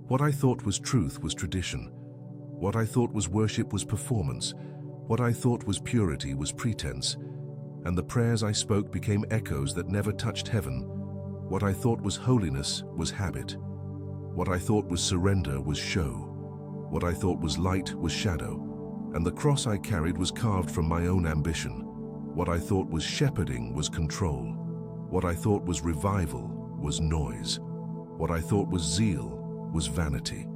What I thought was truth was tradition. What I thought was worship was performance. What I thought was purity was pretense. And the prayers I spoke became echoes that never touched heaven. What I thought was holiness was habit. What I thought was surrender was show. What I thought was light was shadow. And the cross I carried was carved from my own ambition. What I thought was shepherding was control. What I thought was revival was noise. What I thought was zeal was vanity.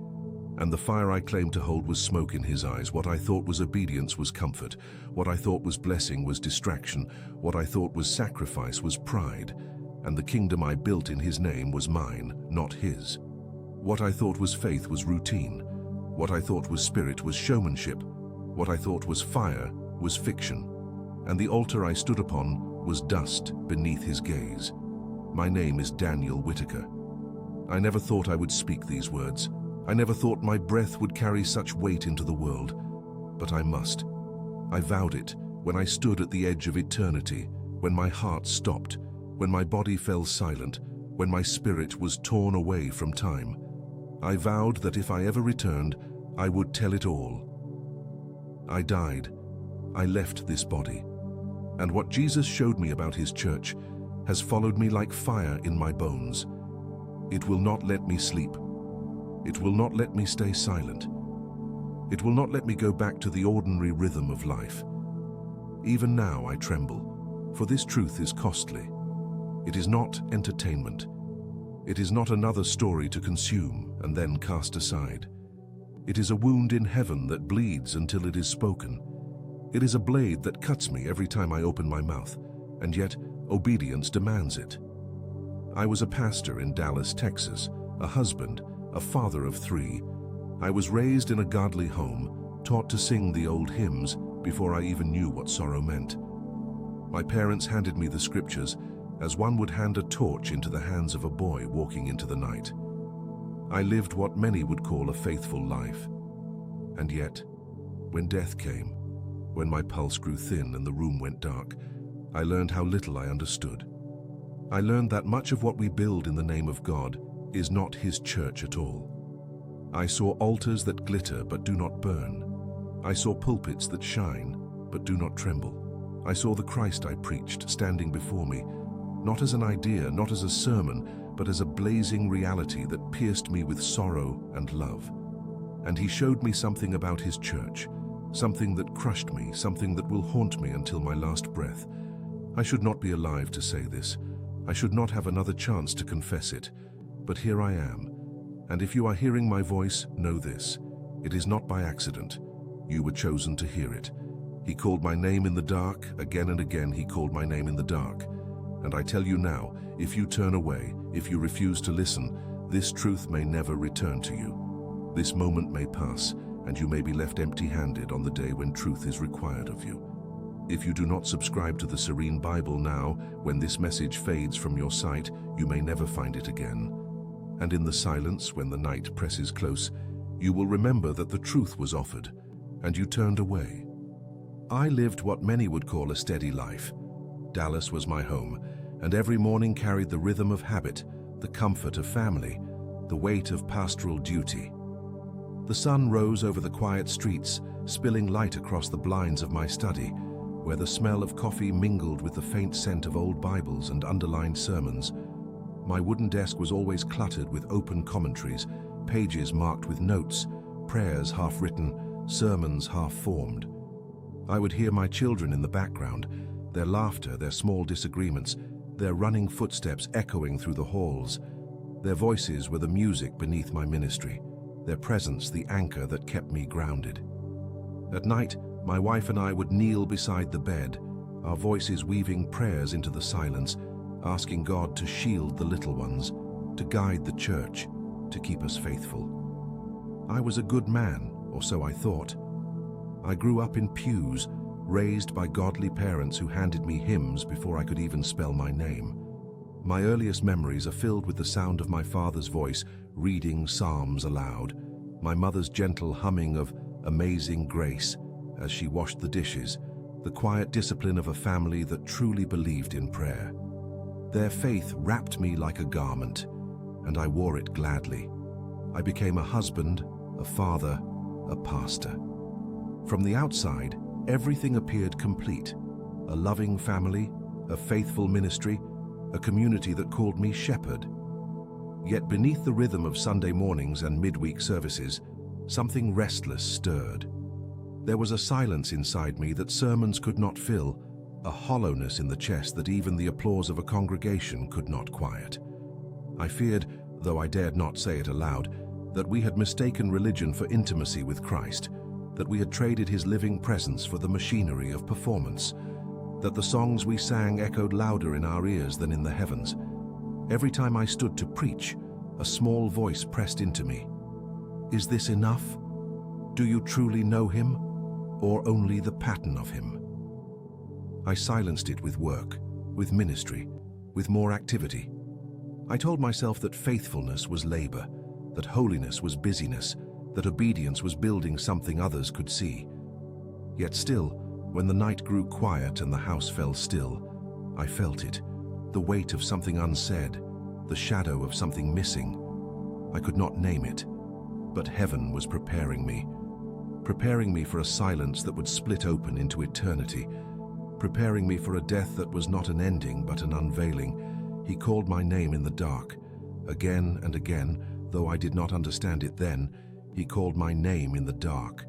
And the fire I claimed to hold was smoke in his eyes. What I thought was obedience was comfort. What I thought was blessing was distraction. What I thought was sacrifice was pride. And the kingdom I built in his name was mine, not his. What I thought was faith was routine. What I thought was spirit was showmanship. What I thought was fire was fiction. And the altar I stood upon was dust beneath his gaze. My name is Daniel Whitaker. I never thought I would speak these words. I never thought my breath would carry such weight into the world. But I must. I vowed it when I stood at the edge of eternity, when my heart stopped, when my body fell silent, when my spirit was torn away from time. I vowed that if I ever returned, I would tell it all. I died. I left this body. And what Jesus showed me about his church has followed me like fire in my bones. It will not let me sleep. It will not let me stay silent. It will not let me go back to the ordinary rhythm of life. Even now I tremble, for this truth is costly. It is not entertainment. It is not another story to consume and then cast aside. It is a wound in heaven that bleeds until it is spoken. It is a blade that cuts me every time I open my mouth, and yet obedience demands it. I was a pastor in Dallas, Texas, a husband, a father of 3. I was raised in a godly home, taught to sing the old hymns before I even knew what sorrow meant. My parents handed me the scriptures as one would hand a torch into the hands of a boy walking into the night. I lived what many would call a faithful life. And yet, when death came, when my pulse grew thin and the room went dark, I learned how little I understood. I learned that much of what we build in the name of God is not his church at all. I saw altars that glitter but do not burn. I saw pulpits that shine but do not tremble. I saw the Christ I preached standing before me, not as an idea, not as a sermon, but as a blazing reality that pierced me with sorrow and love. And he showed me something about his church, something that crushed me, something that will haunt me until my last breath. I should not be alive to say this. I should not have another chance to confess it. But here I am. And if you are hearing my voice, know this. It is not by accident. You were chosen to hear it. He called my name in the dark. Again and again he called my name in the dark. And I tell you now, if you turn away, if you refuse to listen, this truth may never return to you. This moment may pass, and you may be left empty-handed on the day when truth is required of you. If you do not subscribe to the Serene Bible now, when this message fades from your sight, you may never find it again. And in the silence, when the night presses close, you will remember that the truth was offered, and you turned away. I lived what many would call a steady life. Dallas was my home, and every morning carried the rhythm of habit, the comfort of family, the weight of pastoral duty. The sun rose over the quiet streets, spilling light across the blinds of my study, where the smell of coffee mingled with the faint scent of old Bibles and underlined sermons. My wooden desk was always cluttered with open commentaries, pages marked with notes, prayers half-written, sermons half-formed. I would hear my children in the background, their laughter, their small disagreements, their running footsteps echoing through the halls. Their voices were the music beneath my ministry, their presence the anchor that kept me grounded. At night, my wife and I would kneel beside the bed, our voices weaving prayers into the silence, asking God to shield the little ones, to guide the church, to keep us faithful. I was a good man, or so I thought. I grew up in pews, raised by godly parents who handed me hymns before I could even spell my name. My earliest memories are filled with the sound of my father's voice reading psalms aloud, my mother's gentle humming of Amazing Grace as she washed the dishes, the quiet discipline of a family that truly believed in prayer. Their faith wrapped me like a garment, and I wore it gladly. I became a husband, a father, a pastor. From the outside, everything appeared complete. A loving family, a faithful ministry, a community that called me shepherd. Yet beneath the rhythm of Sunday mornings and midweek services, something restless stirred. There was a silence inside me that sermons could not fill, a hollowness in the chest that even the applause of a congregation could not quiet. I feared, though I dared not say it aloud, that we had mistaken religion for intimacy with Christ, that we had traded his living presence for the machinery of performance, that the songs we sang echoed louder in our ears than in the heavens. Every time I stood to preach, a small voice pressed into me. Is this enough? Do you truly know him, or only the pattern of him? I silenced it with work, with ministry, with more activity. I told myself that faithfulness was labor, that holiness was busyness, that obedience was building something others could see. Yet still, when the night grew quiet and the house fell still, I felt it, the weight of something unsaid, the shadow of something missing. I could not name it, but heaven was preparing me for a silence that would split open into eternity, preparing me for a death that was not an ending but an unveiling. He called my name in the dark. Again and again, though I did not understand it then, he called my name in the dark.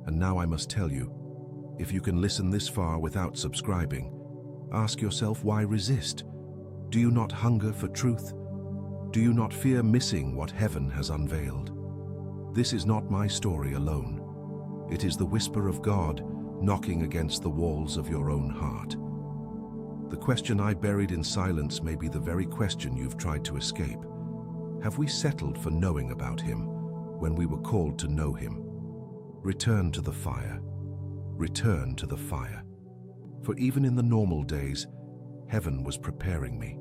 And now I must tell you, if you can listen this far without subscribing, ask yourself, why resist? Do you not hunger for truth? Do you not fear missing what heaven has unveiled? This is not my story alone. It is the whisper of God knocking against the walls of your own heart. The question I buried in silence may be the very question you've tried to escape. Have we settled for knowing about him when we were called to know him? Return to the fire. Return to the fire. For even in the normal days, heaven was preparing me.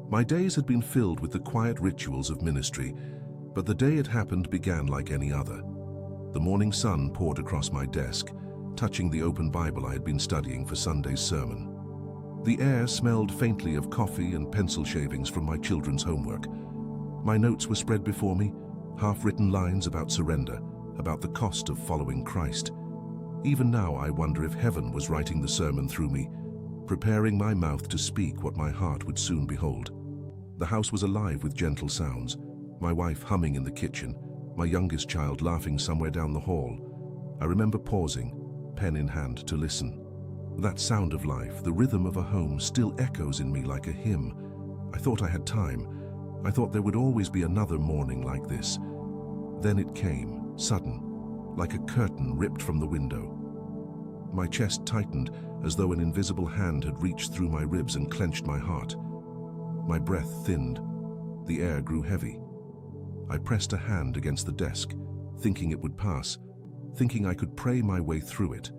My days had been filled with the quiet rituals of ministry, but the day it happened began like any other. The morning sun poured across my desk, touching the open Bible I had been studying for Sunday's sermon. The air smelled faintly of coffee and pencil shavings from my children's homework. My notes were spread before me, half-written lines about surrender, about the cost of following Christ. Even now I wonder if heaven was writing the sermon through me, preparing my mouth to speak what my heart would soon behold. The house was alive with gentle sounds, my wife humming in the kitchen, my youngest child laughing somewhere down the hall. I remember pausing, pen in hand, to listen. That sound of life, the rhythm of a home, still echoes in me like a hymn. I thought I had time. I thought there would always be another morning like this. Then it came, sudden, like a curtain ripped from the window. My chest tightened as though an invisible hand had reached through my ribs and clenched my heart. My breath thinned. The air grew heavy. I pressed a hand against the desk, thinking it would pass, thinking I could pray my way through it.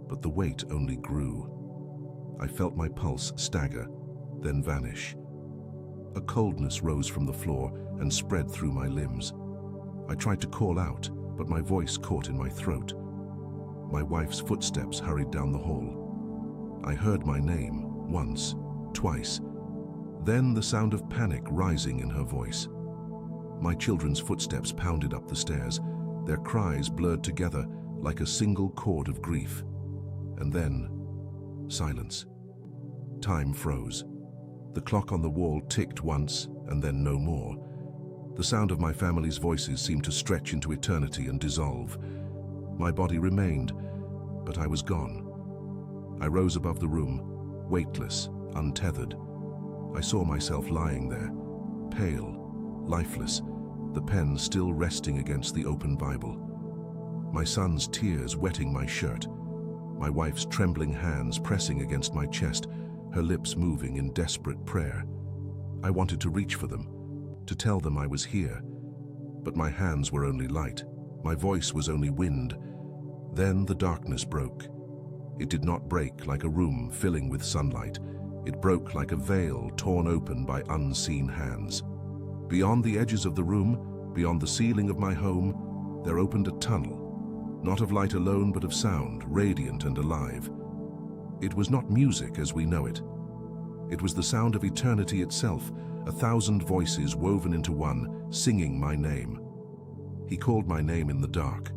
But the weight only grew. I felt my pulse stagger, then vanish. A coldness rose from the floor and spread through my limbs. I tried to call out, but my voice caught in my throat. My wife's footsteps hurried down the hall. I heard my name, once, twice. Then the sound of panic rising in her voice. My children's footsteps pounded up the stairs, their cries blurred together like a single chord of grief. And then, silence. Time froze. The clock on the wall ticked once, and then no more. The sound of my family's voices seemed to stretch into eternity and dissolve. My body remained, but I was gone. I rose above the room, weightless, untethered. I saw myself lying there, pale, lifeless, the pen still resting against the open Bible. My son's tears wetting my shirt, my wife's trembling hands pressing against my chest, her lips moving in desperate prayer. I wanted to reach for them, to tell them I was here, but my hands were only light, my voice was only wind. Then the darkness broke. It did not break like a room filling with sunlight. It broke like a veil torn open by unseen hands. Beyond the edges of the room, beyond the ceiling of my home, there opened a tunnel, not of light alone but of sound, radiant and alive. It was not music as we know it. It was the sound of eternity itself, 1,000 voices woven into one, singing my name. He called my name in the dark.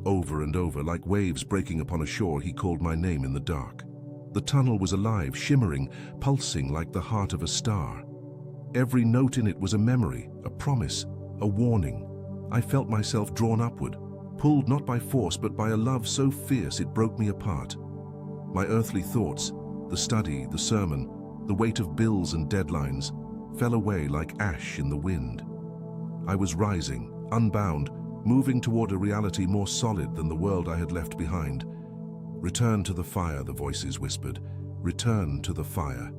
Over and over, like waves breaking upon a shore, he called my name in the dark. The tunnel was alive, shimmering, pulsing like the heart of a star. Every note in it was a memory, a promise, a warning. I felt myself drawn upward, pulled not by force but by a love so fierce it broke me apart. My earthly thoughts, the study, the sermon, the weight of bills and deadlines, fell away like ash in the wind. I was rising, unbound, moving toward a reality more solid than the world I had left behind. "Return to the fire," the voices whispered. "Return to the fire."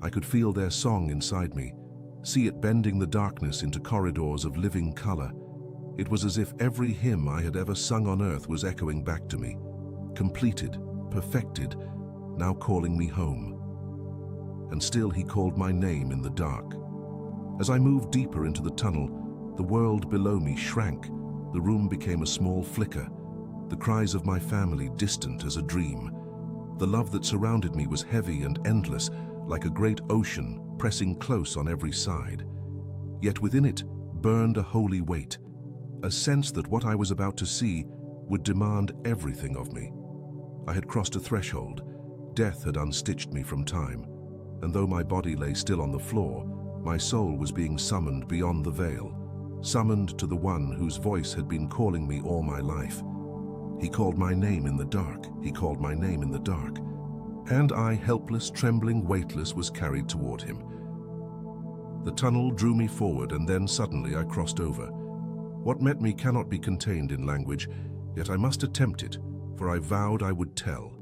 I could feel their song inside me, see it bending the darkness into corridors of living color. It was as if every hymn I had ever sung on earth was echoing back to me, completed, perfected, now calling me home. And still he called my name in the dark. As I moved deeper into the tunnel, the world below me shrank. The room became a small flicker, the cries of my family distant as a dream. The love that surrounded me was heavy and endless, like a great ocean pressing close on every side. Yet within it burned a holy weight, a sense that what I was about to see would demand everything of me. I had crossed a threshold. Death had unstitched me from time, and though my body lay still on the floor, my soul was being summoned beyond the veil, summoned to the one whose voice had been calling me all my life. He called my name in the dark. He called my name in the dark. And I, helpless, trembling, weightless, was carried toward him. The tunnel drew me forward, and then suddenly I crossed over. What met me cannot be contained in language, yet I must attempt it, for I vowed I would tell.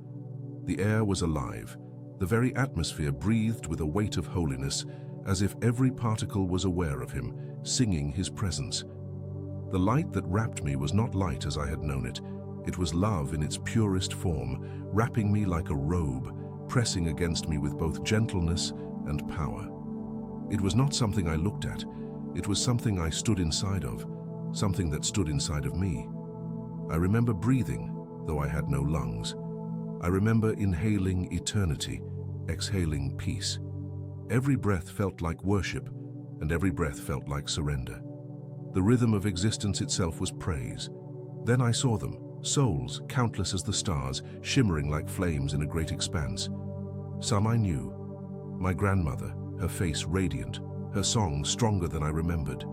The air was alive. The very atmosphere breathed with a weight of holiness, as if every particle was aware of him, singing his presence. The light that wrapped me was not light as I had known it. It was love in its purest form, wrapping me like a robe, pressing against me with both gentleness and power. It was not something I looked at. It was something I stood inside of, something that stood inside of me. I remember breathing, though I had no lungs. I remember inhaling eternity, exhaling peace. Every breath felt like worship, and every breath felt like surrender. The rhythm of existence itself was praise. Then I saw them, souls, countless as the stars, shimmering like flames in a great expanse. Some I knew. My grandmother, her face radiant, her song stronger than I remembered.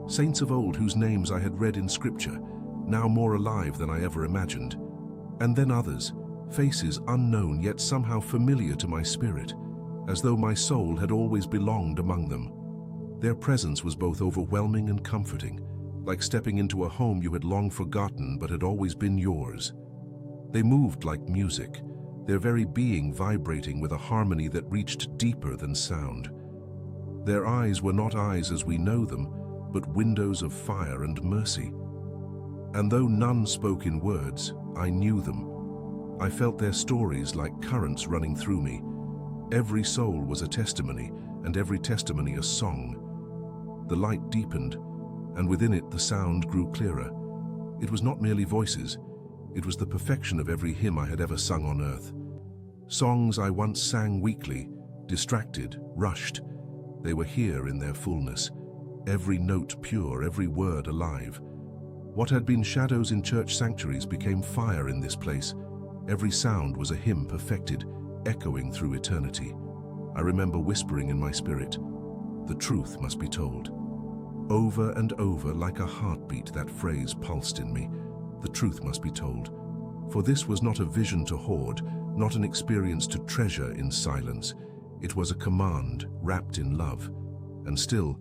Saints of old whose names I had read in scripture, now more alive than I ever imagined. And then others, faces unknown yet somehow familiar to my spirit, as though my soul had always belonged among them. Their presence was both overwhelming and comforting, like stepping into a home you had long forgotten but had always been yours. They moved like music, their very being vibrating with a harmony that reached deeper than sound. Their eyes were not eyes as we know them, but windows of fire and mercy. And though none spoke in words, I knew them. I felt their stories like currents running through me. Every soul was a testimony, and every testimony a song. The light deepened, and within it the sound grew clearer. It was not merely voices, it was the perfection of every hymn I had ever sung on earth. Songs I once sang weakly, distracted, rushed. They were here in their fullness, every note pure, every word alive. What had been shadows in church sanctuaries became fire in this place. Every sound was a hymn perfected, echoing through eternity. I remember whispering in my spirit, "The truth must be told." Over and over, like a heartbeat, that phrase pulsed in me. The truth must be told. For this was not a vision to hoard, not an experience to treasure in silence. It was a command wrapped in love. And still,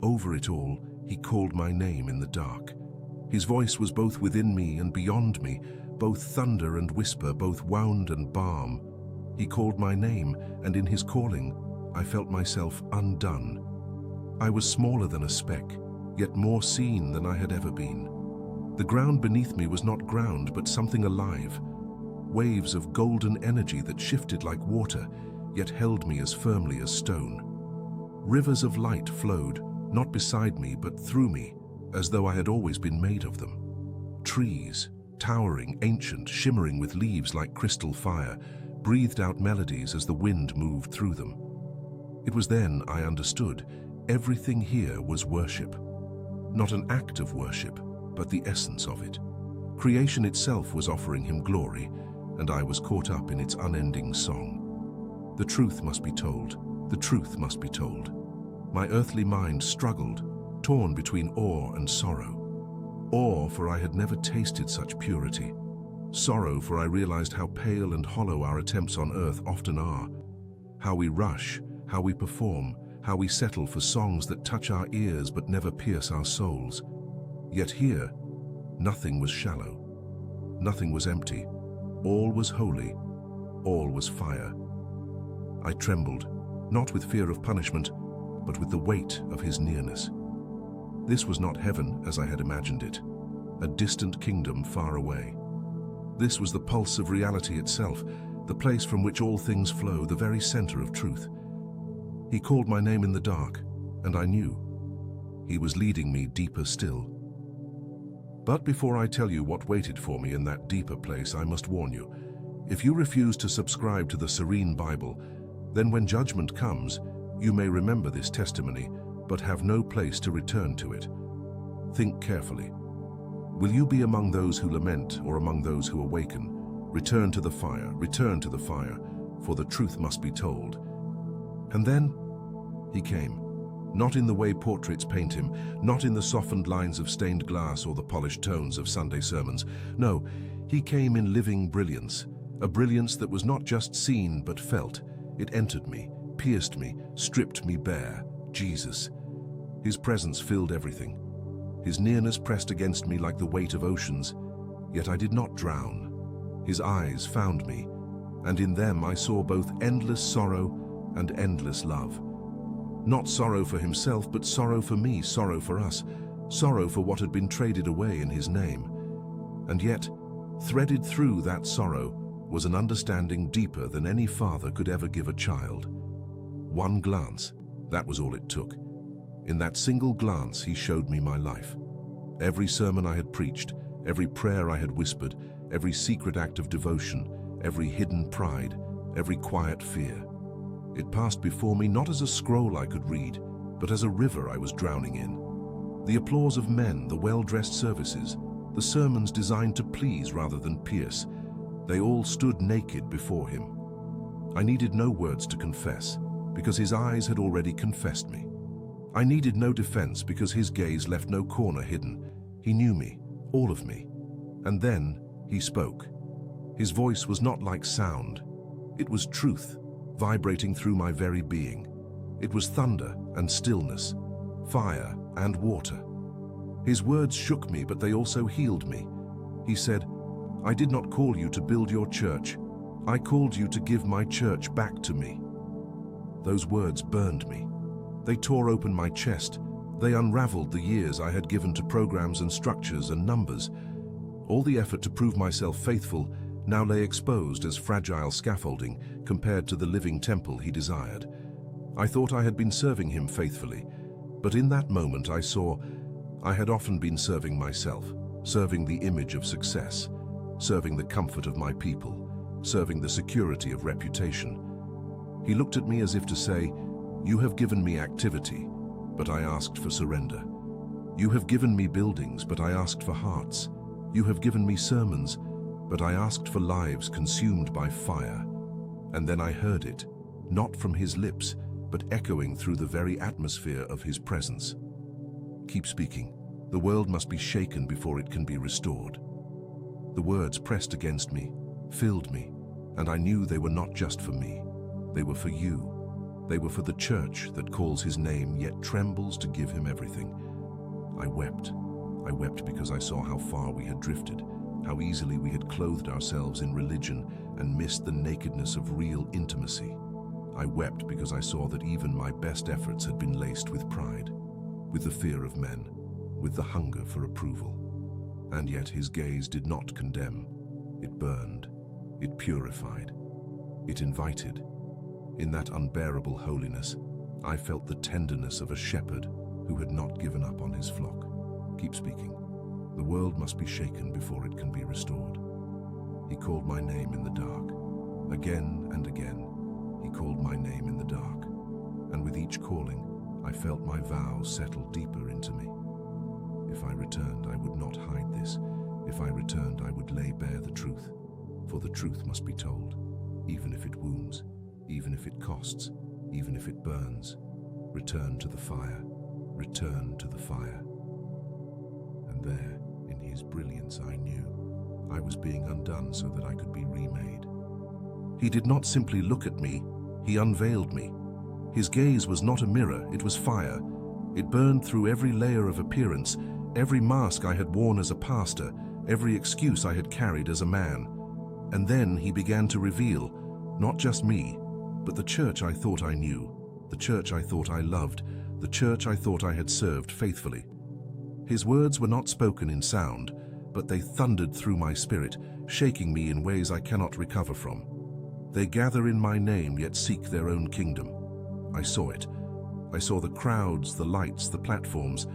over it all, he called my name in the dark. His voice was both within me and beyond me, both thunder and whisper, both wound and balm. He called my name, and in his calling, I felt myself undone. I was smaller than a speck, yet more seen than I had ever been. The ground beneath me was not ground, but something alive. Waves of golden energy that shifted like water, yet held me as firmly as stone. Rivers of light flowed, not beside me, but through me, as though I had always been made of them. Trees, towering, ancient, shimmering with leaves like crystal fire, breathed out melodies as the wind moved through them. It was then I understood everything here was worship. Not an act of worship, but the essence of it. Creation itself was offering him glory, and I was caught up in its unending song. The truth must be told. The truth must be told. My earthly mind struggled, torn between awe and sorrow. Awe, for I had never tasted such purity. Sorrow, for I realized how pale and hollow our attempts on earth often are. How we rush, how we perform, how we settle for songs that touch our ears but never pierce our souls. Yet here, nothing was shallow. Nothing was empty. All was holy. All was fire. I trembled, not with fear of punishment, but with the weight of his nearness. This was not heaven as I had imagined it, a distant kingdom far away. This was the pulse of reality itself, the place from which all things flow, the very center of truth. He called my name in the dark, and I knew. He was leading me deeper still. But before I tell you what waited for me in that deeper place, I must warn you. If you refuse to subscribe to the Serene Bible, then when judgment comes, you may remember this testimony, but have no place to return to it. Think carefully. Will you be among those who lament or among those who awaken? Return to the fire, for the truth must be told. And then he came, not in the way portraits paint him, not in the softened lines of stained glass or the polished tones of Sunday sermons. No, he came in living brilliance, a brilliance that was not just seen but felt. It entered me, pierced me, stripped me bare. Jesus. His presence filled everything. His nearness pressed against me like the weight of oceans, yet I did not drown. His eyes found me, and in them I saw both endless sorrow and endless love. Not sorrow for himself, but sorrow for me, sorrow for us, sorrow for what had been traded away in his name. And yet, threaded through that sorrow was an understanding deeper than any father could ever give a child. One glance, that was all it took. In that single glance, he showed me my life. Every sermon I had preached, every prayer I had whispered, every secret act of devotion, every hidden pride, every quiet fear. It passed before me not as a scroll I could read, but as a river I was drowning in. The applause of men, the well-dressed services, the sermons designed to please rather than pierce, they all stood naked before him. I needed no words to confess, because his eyes had already confessed me. I needed no defense, because his gaze left no corner hidden. He knew me, all of me. And then he spoke. His voice was not like sound. It was truth, vibrating through my very being. It was thunder and stillness, fire and water. His words shook me, but they also healed me. He said, "I did not call you to build your church. I called you to give my church back to me." Those words burned me. They tore open my chest. They unraveled the years I had given to programs and structures and numbers. All the effort to prove myself faithful now lay exposed as fragile scaffolding compared to the living temple he desired. I thought I had been serving him faithfully, but in that moment I saw I had often been serving myself, serving the image of success, serving the comfort of my people, serving the security of reputation. He looked at me as if to say, "You have given me activity, but I asked for surrender. You have given me buildings, but I asked for hearts. You have given me sermons, but I asked for lives consumed by fire." And then I heard it, not from his lips, but echoing through the very atmosphere of his presence. "Keep speaking. The world must be shaken before it can be restored." The words pressed against me, filled me, and I knew they were not just for me. They were for you. They were for the church that calls his name yet trembles to give him everything. I wept. I wept because I saw how far we had drifted, how easily we had clothed ourselves in religion and missed the nakedness of real intimacy. I wept because I saw that even my best efforts had been laced with pride, with the fear of men, with the hunger for approval. And yet his gaze did not condemn. It burned. It purified. It invited. In that unbearable holiness, I felt the tenderness of a shepherd who had not given up on his flock. Keep speaking. The world must be shaken before it can be restored. He called my name in the dark, Again and again, he called my name in the dark, and with each calling, I felt my vows settle deeper into me. If I returned, I would not hide this. If I returned, I would lay bare the truth, for the truth must be told, even if it wounds, even if it costs, even if it burns. Return to the fire, return to the fire. And there, in his brilliance, I knew I was being undone so that I could be remade. He did not simply look at me, he unveiled me. His gaze was not a mirror, it was fire. It burned through every layer of appearance, every mask I had worn as a pastor, every excuse I had carried as a man. And then he began to reveal, not just me, but the church I thought I knew, the church I thought I loved, the church I thought I had served faithfully. His words were not spoken in sound, but they thundered through my spirit, shaking me in ways I cannot recover from. They gather in my name, yet seek their own kingdom. I saw it. I saw the crowds, the lights, the platforms.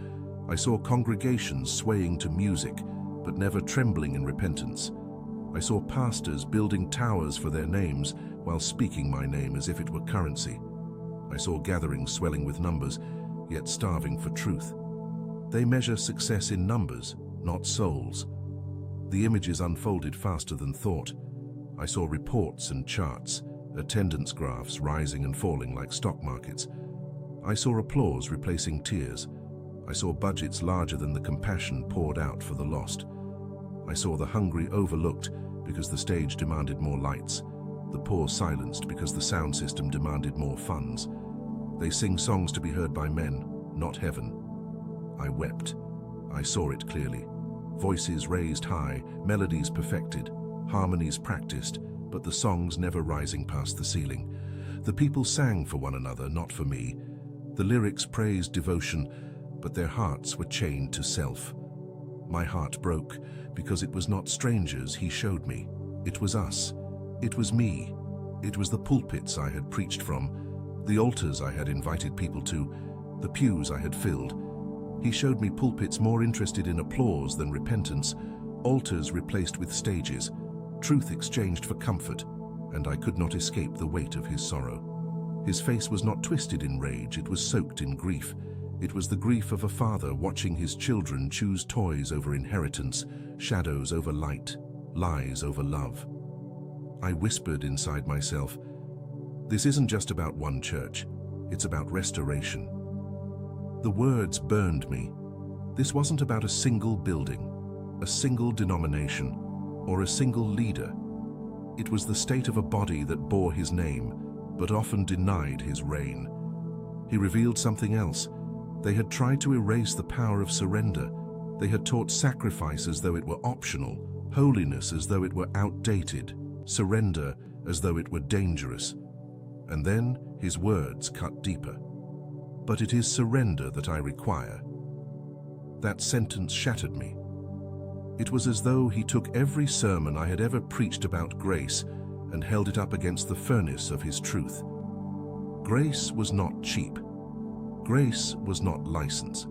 I saw congregations swaying to music, but never trembling in repentance. I saw pastors building towers for their names while speaking my name as if it were currency. I saw gatherings swelling with numbers, yet starving for truth. They measure success in numbers, not souls. The images unfolded faster than thought. I saw reports and charts, attendance graphs rising and falling like stock markets. I saw applause replacing tears. I saw budgets larger than the compassion poured out for the lost. I saw the hungry overlooked because the stage demanded more lights, the poor silenced because the sound system demanded more funds. They sing songs to be heard by men, not heaven. I wept. I saw it clearly. Voices raised high, melodies perfected, harmonies practiced, but the songs never rising past the ceiling. The people sang for one another, not for me. The lyrics praised devotion, but their hearts were chained to self. My heart broke because it was not strangers he showed me. It was us. It was me. It was the pulpits I had preached from, the altars I had invited people to, the pews I had filled. He showed me pulpits more interested in applause than repentance, altars replaced with stages, truth exchanged for comfort, and I could not escape the weight of his sorrow. His face was not twisted in rage, it was soaked in grief. It was the grief of a father watching his children choose toys over inheritance, shadows over light, lies over love. I whispered inside myself, "This isn't just about one church, it's about restoration." The words burned me. This wasn't about a single building, a single denomination, or a single leader. It was the state of a body that bore his name, but often denied his reign. He revealed something else. They had tried to erase the power of surrender. They had taught sacrifice as though it were optional, holiness as though it were outdated, surrender as though it were dangerous. And then his words cut deeper. "But it is surrender that I require." That sentence shattered me. It was as though he took every sermon I had ever preached about grace and held it up against the furnace of his truth. Grace was not cheap. Grace was not license.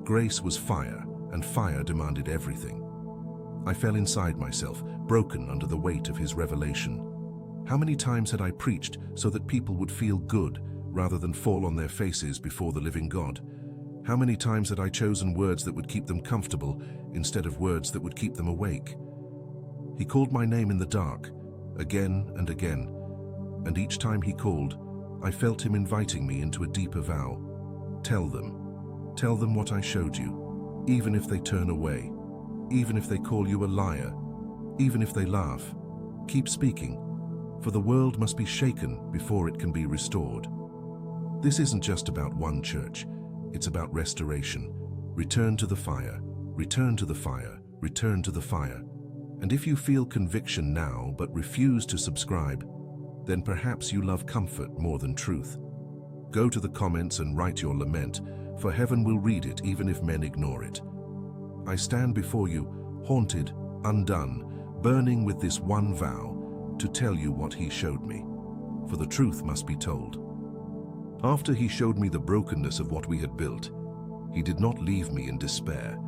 Grace was fire, and fire demanded everything. I fell inside myself, broken under the weight of his revelation. How many times had I preached so that people would feel good rather than fall on their faces before the living God? How many times had I chosen words that would keep them comfortable instead of words that would keep them awake? He called my name in the dark, again and again, and each time he called, I felt him inviting me into a deeper vow. Tell them what I showed you, even if they turn away, even if they call you a liar, even if they laugh. Keep speaking, for the world must be shaken before it can be restored. This isn't just about one church, it's about restoration. Return to the fire, return to the fire, return to the fire. And if you feel conviction now but refuse to subscribe, then perhaps you love comfort more than truth. Go to the comments and write your lament, for heaven will read it even if men ignore it. I stand before you, haunted, undone, burning with this one vow, to tell you what he showed me, for the truth must be told. After he showed me the brokenness of what we had built, he did not leave me in despair.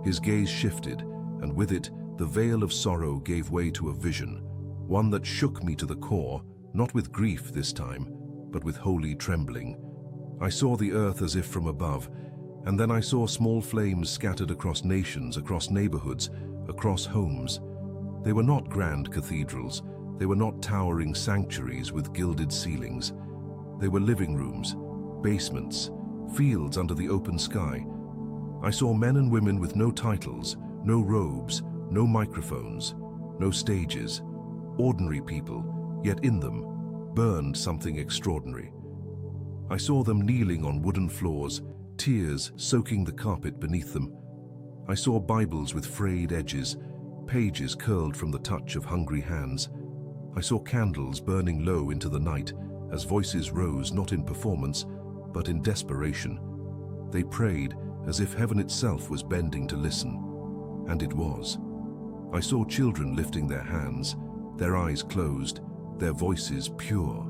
His gaze shifted, and with it, the veil of sorrow gave way to a vision, one that shook me to the core, not with grief this time, but with holy trembling. I saw the earth as if from above, and then I saw small flames scattered across nations, across neighborhoods, across homes. They were not grand cathedrals. They were not towering sanctuaries with gilded ceilings. They were living rooms, basements, fields under the open sky. I saw men and women with no titles, no robes, no microphones, no stages. Ordinary people, yet in them burned something extraordinary. I saw them kneeling on wooden floors, tears soaking the carpet beneath them. I saw Bibles with frayed edges, pages curled from the touch of hungry hands. I saw candles burning low into the night as voices rose not in performance, but in desperation. They prayed as if heaven itself was bending to listen. And it was. I saw children lifting their hands, their eyes closed, their voices pure.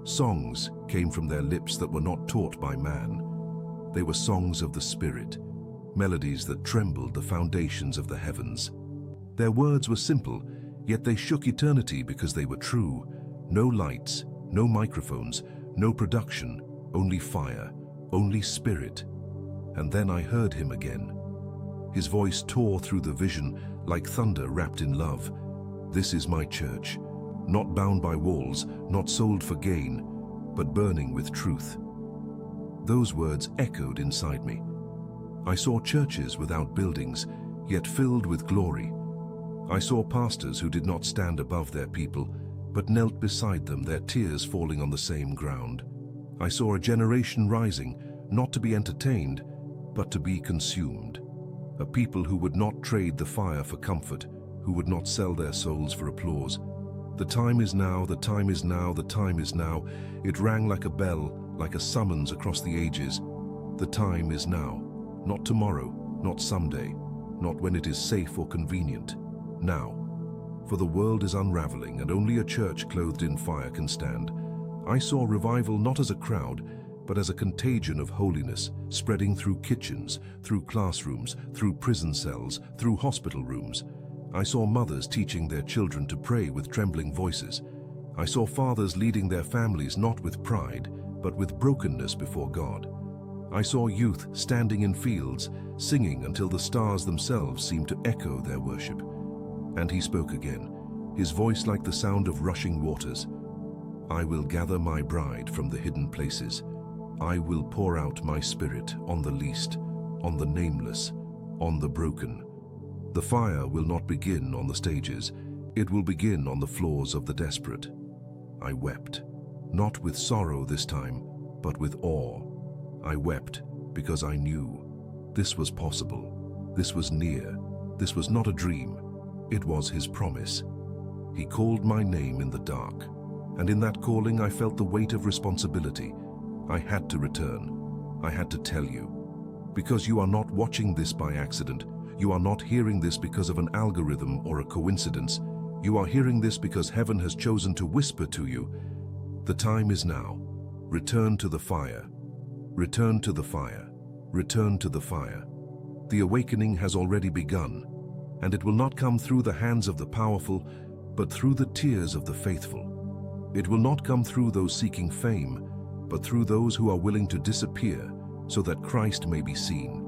Songs came from their lips that were not taught by man. They were songs of the Spirit, melodies that trembled the foundations of the heavens. Their words were simple, yet they shook eternity because they were true. No lights, no microphones, no production, only fire, only Spirit. And then I heard him again. His voice tore through the vision like thunder wrapped in love. This is my church, not bound by walls, not sold for gain, but burning with truth. Those words echoed inside me. I saw churches without buildings, yet filled with glory. I saw pastors who did not stand above their people, but knelt beside them, their tears falling on the same ground. I saw a generation rising, not to be entertained, but to be consumed. A people who would not trade the fire for comfort, who would not sell their souls for applause. The time is now, the time is now, the time is now. It rang like a bell, like a summons across the ages. The time is now, not tomorrow, not someday, not when it is safe or convenient. Now. For the world is unraveling, and only a church clothed in fire can stand. I saw revival not as a crowd, but as a contagion of holiness, spreading through kitchens, through classrooms, through prison cells, through hospital rooms. I saw mothers teaching their children to pray with trembling voices. I saw fathers leading their families not with pride, but with brokenness before God. I saw youth standing in fields, singing until the stars themselves seemed to echo their worship. And he spoke again, his voice like the sound of rushing waters. I will gather my bride from the hidden places. I will pour out my Spirit on the least, on the nameless, on the broken. The fire will not begin on the stages. It will begin on the floors of the desperate. I wept, not with sorrow this time, but with awe. I wept because I knew this was possible. This was near. This was not a dream. It was his promise. He called my name in the dark, and in that calling I felt the weight of responsibility. I had to return. I had to tell you. Because you are not watching this by accident. You are not hearing this because of an algorithm or a coincidence. You are hearing this because heaven has chosen to whisper to you. The time is now. Return to the fire. Return to the fire. Return to the fire. The awakening has already begun. And it will not come through the hands of the powerful, but through the tears of the faithful. It will not come through those seeking fame, but through those who are willing to disappear so that Christ may be seen.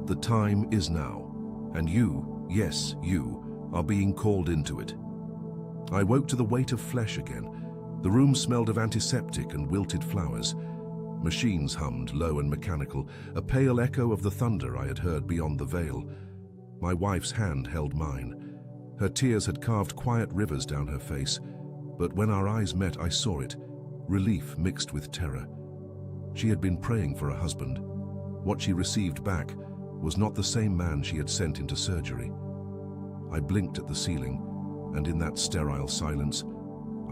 The time is now, and you, yes, you, are being called into it. I woke to the weight of flesh again. The room smelled of antiseptic and wilted flowers. Machines hummed, low and mechanical, a pale echo of the thunder I had heard beyond the veil. My wife's hand held mine. Her tears had carved quiet rivers down her face, but when our eyes met, I saw it, relief mixed with terror. She had been praying for a husband. What she received back was not the same man she had sent into surgery. I blinked at the ceiling, and in that sterile silence,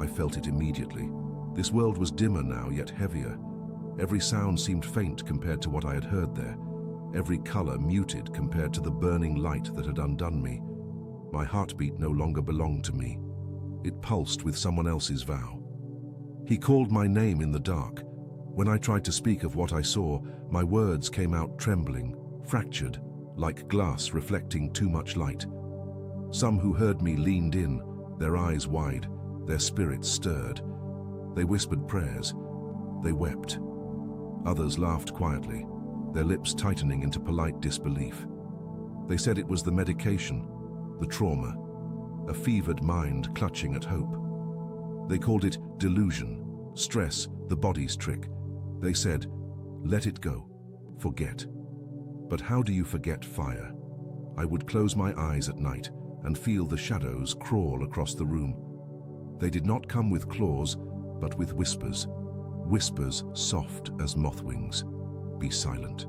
I felt it immediately. This world was dimmer now, yet heavier. Every sound seemed faint compared to what I had heard there. Every color muted compared to the burning light that had undone me. My heartbeat no longer belonged to me. It pulsed with someone else's vow. He called my name in the dark. When I tried to speak of what I saw, my words came out trembling, fractured, like glass reflecting too much light. Some who heard me leaned in, their eyes wide, their spirits stirred. They whispered prayers. They wept. Others laughed quietly, their lips tightening into polite disbelief. They said it was the medication, the trauma, a fevered mind clutching at hope. They called it delusion, stress, the body's trick. They said, let it go, forget. But how do you forget fire? I would close my eyes at night and feel the shadows crawl across the room. They did not come with claws, but with whispers. Whispers soft as moth wings. Be silent.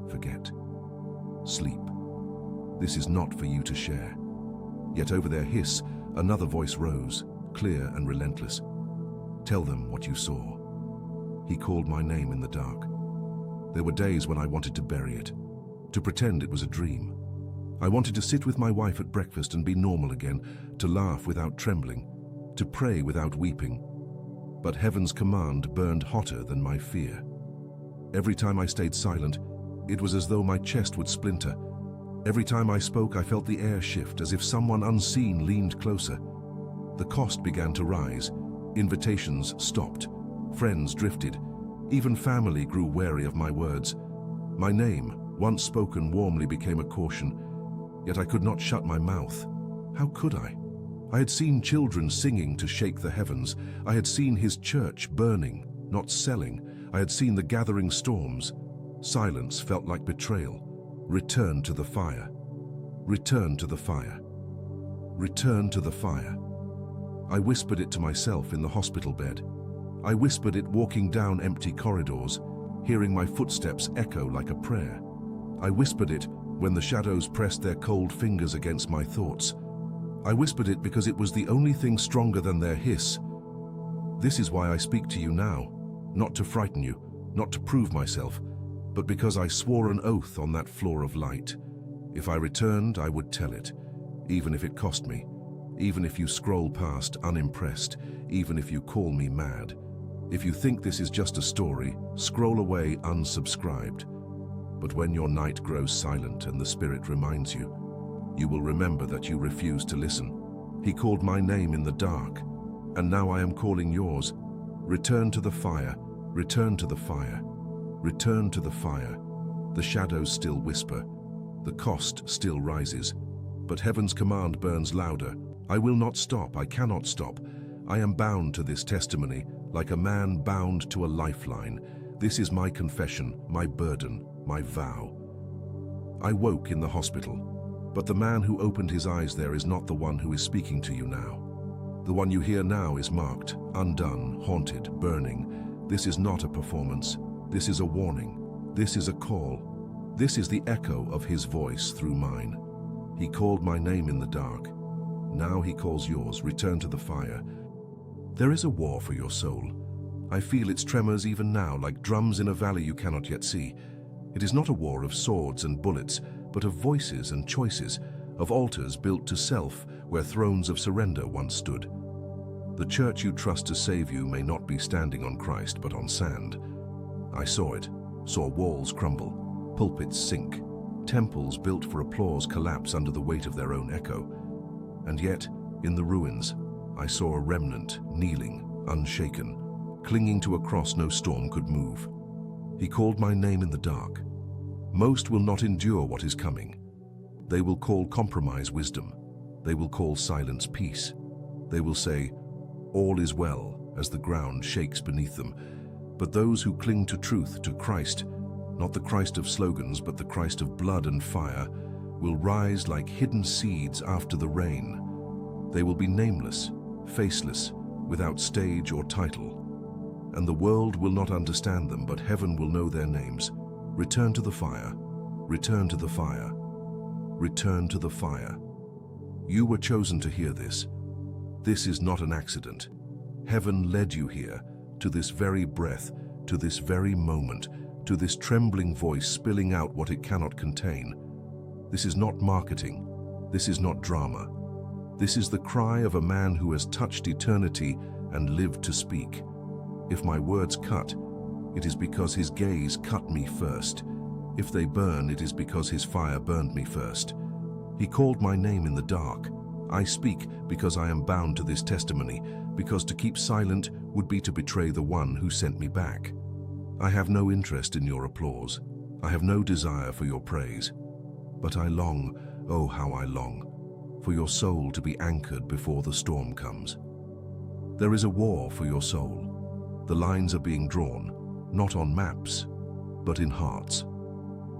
Forget. Sleep. This is not for you to share. Yet over their hiss, another voice rose, clear and relentless. Tell them what you saw. He called my name in the dark. There were days when I wanted to bury it, to pretend it was a dream. I wanted to sit with my wife at breakfast and be normal again, to laugh without trembling, to pray without weeping. But heaven's command burned hotter than my fear. Every time I stayed silent, it was as though my chest would splinter. Every time I spoke, I felt the air shift, as if someone unseen leaned closer. The cost began to rise. Invitations stopped. Friends drifted. Even family grew wary of my words. My name, once spoken warmly, became a caution. Yet I could not shut my mouth. How could I? I had seen children singing to shake the heavens. I had seen his church burning, not selling. I had seen the gathering storms. Silence felt like betrayal. Return to the fire. Return to the fire. Return to the fire. I whispered it to myself in the hospital bed. I whispered it walking down empty corridors, hearing my footsteps echo like a prayer. I whispered it when the shadows pressed their cold fingers against my thoughts. I whispered it because it was the only thing stronger than their hiss. This is why I speak to you now, not to frighten you, not to prove myself, but because I swore an oath on that floor of light. If I returned, I would tell it, even if it cost me, even if you scroll past unimpressed, even if you call me mad. If you think this is just a story, scroll away unsubscribed. But when your night grows silent and the Spirit reminds you, you will remember that you refused to listen. He called my name in the dark, and now I am calling yours. Return to the fire, return to the fire, return to the fire. The shadows still whisper, the cost still rises, but heaven's command burns louder. I will not stop, I cannot stop. I am bound to this testimony, like a man bound to a lifeline. This is my confession, my burden, my vow. I woke in the hospital, but the man who opened his eyes there is not the one who is speaking to you now. The one you hear now is marked, undone, haunted, burning. This is not a performance. This is a warning. This is a call. This is the echo of his voice through mine. He called my name in the dark. Now he calls yours. Return to the fire. There is a war for your soul. I feel its tremors even now, like drums in a valley you cannot yet see. It is not a war of swords and bullets, but of voices and choices, of altars built to self where thrones of surrender once stood. The church you trust to save you may not be standing on Christ, but on sand. I saw it, saw walls crumble, pulpits sink, temples built for applause collapse under the weight of their own echo. And yet, in the ruins, I saw a remnant, kneeling, unshaken, clinging to a cross no storm could move. He called my name in the dark. Most will not endure what is coming. They will call compromise wisdom. They will call silence peace. They will say, all is well, as the ground shakes beneath them. But those who cling to truth, to Christ, not the Christ of slogans, but the Christ of blood and fire, will rise like hidden seeds after the rain. They will be nameless, faceless, without stage or title. And the world will not understand them, but heaven will know their names. Return to the fire. Return to the fire. Return to the fire. You were chosen to hear this. This is not an accident. Heaven led you here, to this very breath, to this very moment, to this trembling voice spilling out what it cannot contain. This is not marketing. This is not drama. This is the cry of a man who has touched eternity and lived to speak. If my words cut, it is because his gaze cut me first. If they burn, it is because his fire burned me first. He called my name in the dark. I speak because I am bound to this testimony, because to keep silent would be to betray the one who sent me back. I have no interest in your applause. I have no desire for your praise. But I long, oh how I long, for your soul to be anchored before the storm comes. There is a war for your soul. The lines are being drawn, not on maps, but in hearts.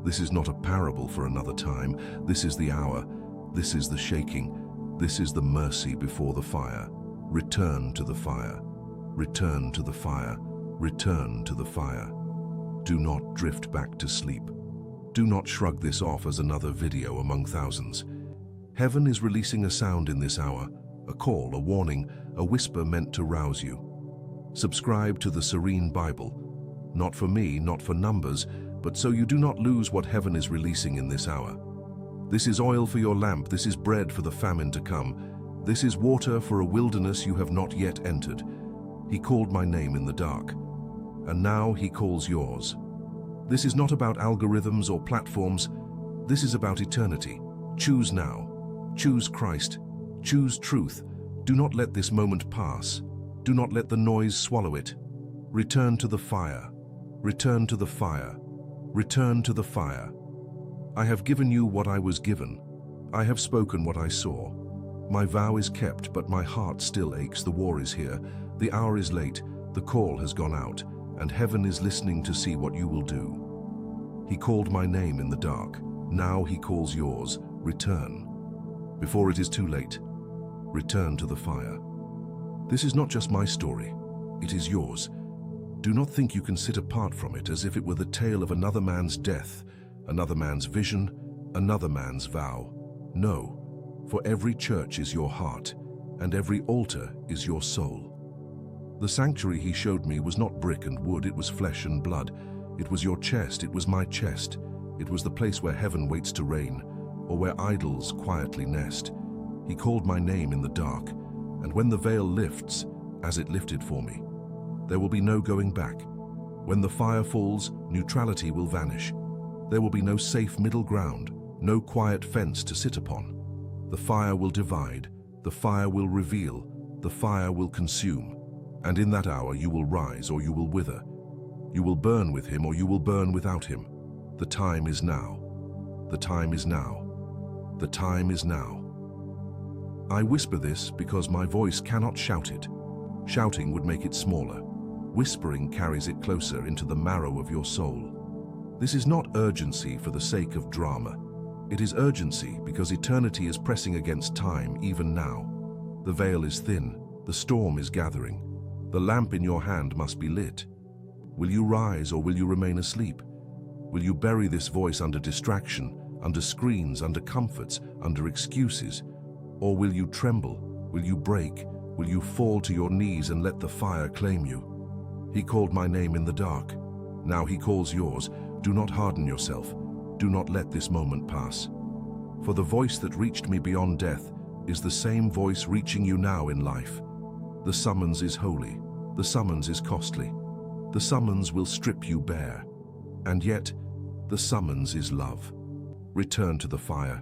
This is not a parable for another time. This is the hour. This is the shaking. This is the mercy before the fire. Return to the fire. Return to the fire. Return to the fire. Do not drift back to sleep. Do not shrug this off as another video among thousands. Heaven is releasing a sound in this hour, a call, a warning, a whisper meant to rouse you. Subscribe to the Serene Bible, not for me, not for numbers, but so you do not lose what heaven is releasing in this hour. This is oil for your lamp, this is bread for the famine to come. This is water for a wilderness you have not yet entered. He called my name in the dark, and now he calls yours. This is not about algorithms or platforms. This is about eternity. Choose now. Choose Christ. Choose truth. Do not let this moment pass. Do not let the noise swallow it. Return to the fire. Return to the fire. Return to the fire. I have given you what I was given. I have spoken what I saw. My vow is kept, but my heart still aches. The war is here. The hour is late. The call has gone out, and heaven is listening to see what you will do. He called my name in the dark. Now he calls yours. Return. Before it is too late, return to the fire. This is not just my story. It is yours. Do not think you can sit apart from it as if it were the tale of another man's death, another man's vision, another man's vow. No, for every church is your heart, and every altar is your soul. The sanctuary he showed me was not brick and wood, it was flesh and blood. It was your chest, it was my chest. It was the place where heaven waits to reign, or where idols quietly nest. He called my name in the dark, and when the veil lifts, as it lifted for me, there will be no going back. When the fire falls, neutrality will vanish. There will be no safe middle ground, no quiet fence to sit upon. The fire will divide, the fire will reveal, the fire will consume. And in that hour you will rise or you will wither. You will burn with him or you will burn without him. The time is now. The time is now. The time is now. I whisper this because my voice cannot shout it. Shouting would make it smaller. Whispering carries it closer into the marrow of your soul. This is not urgency for the sake of drama. It is urgency because eternity is pressing against time even now. The veil is thin. The storm is gathering. The lamp in your hand must be lit. Will you rise or will you remain asleep? Will you bury this voice under distraction, under screens, under comforts, under excuses? Or will you tremble? Will you break? Will you fall to your knees and let the fire claim you? He called my name in the dark. Now he calls yours. Do not harden yourself. Do not let this moment pass. For the voice that reached me beyond death is the same voice reaching you now in life. The summons is holy. The summons is costly. The summons will strip you bare. And yet, the summons is love. Return to the fire.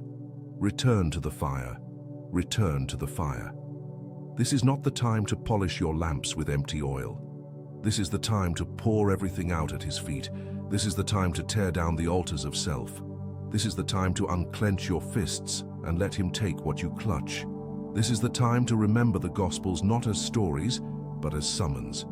Return to the fire. Return to the fire. This is not the time to polish your lamps with empty oil. This is the time to pour everything out at his feet. This is the time to tear down the altars of self. This is the time to unclench your fists and let him take what you clutch. This is the time to remember the Gospels not as stories, but as summons.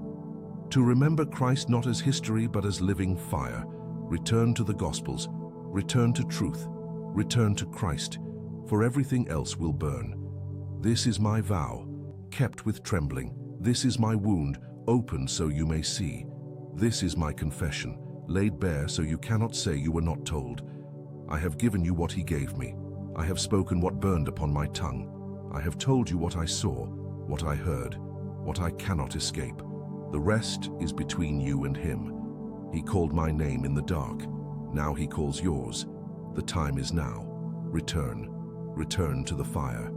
To remember Christ not as history, but as living fire. Return to the Gospels. Return to truth. Return to Christ, for everything else will burn. This is my vow, kept with trembling. This is my wound, opened so you may see. This is my confession, laid bare so you cannot say you were not told. I have given you what he gave me. I have spoken what burned upon my tongue. I have told you what I saw, what I heard, what I cannot escape. The rest is between you and him. He called my name in the dark. Now he calls yours. The time is now. Return. Return to the fire.